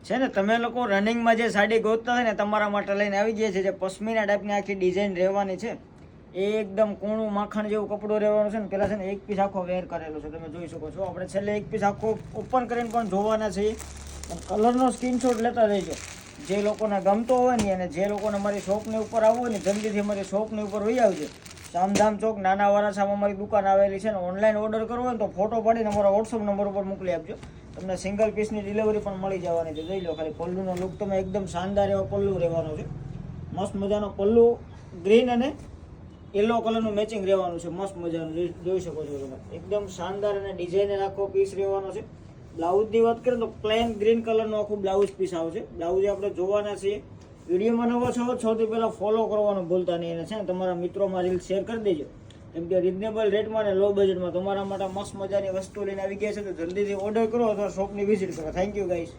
છે ને તમે લોકો રનિંગમાં જે સાડી ગોતતા હોય ને તમારા માટે લઈને આવી ગયા છે. જે પશ્મિના ટાઈપની આખી ડિઝાઇન રહેવાની છે, એ એકદમ કૂણું માખણ જેવું કપડું રહેવાનું છે ને. પેલા છે ને એક પીસ આખો વેર કરેલો છે, તમે જોઈ શકો છો. આપણે છેલ્લે એક પીસ આખો ઓપન કરીને પણ જોવાના છીએ. કલરનો સ્ક્રીનશોટ લેતા રહેજો. જે લોકોને ગમતો હોય ને, અને જે લોકોને અમારી શોપની ઉપર આવવું હોય ને, જલ્દીથી અમારી શોપની ઉપર વહી આવજો. શામધામ ચોક નાના વારાસામાં અમારી દુકાન આવેલી છે ને. ઓનલાઈન ઓર્ડર કરવો હોય તો ફોટો પાડીને અમારા વોટ્સઅપ નંબર ઉપર મોકલી આપજો. તમને સિંગલ પીસની ડિલિવરી પણ મળી જવાની છે. જોઈ લો ખાલી પલ્લુનો લુક તમે એકદમ શાનદાર એવો પલ્લુ રહેવાનો છે. મસ્ત મજાનો પલ્લુ ગ્રીન અને યલો કલરનું મેચિંગ રહેવાનું છે. મસ્ત મજાનું જોઈ શકો છો તમે. એકદમ શાનદાર અને ડિઝાઇનર આખો પીસ રહેવાનો છે. બ્લાઉઝની વાત કરીએ તો પ્લેન ગ્રીન કલરનું આખું બ્લાઉઝ પીસ આવશે. બ્લાઉઝ આપણે જોવાના છીએ. વિડીયોમાં નવો છો સૌથી પહેલાં ફોલો કરવાનું ભૂલતા નહીં. અને છે ને તમારા મિત્રોમાં રીલ શેર કરી દેજો. કેમ કે રિઝનેબલ રેટમાં અને લો બજેટમાં તમારા માટે મસ્ત મજાની વસ્તુ લઈને આવી ગયા છે. તો જલ્દીથી ઓર્ડર કરો અથવા શોપની વિઝિટ કરો. Thank you guys.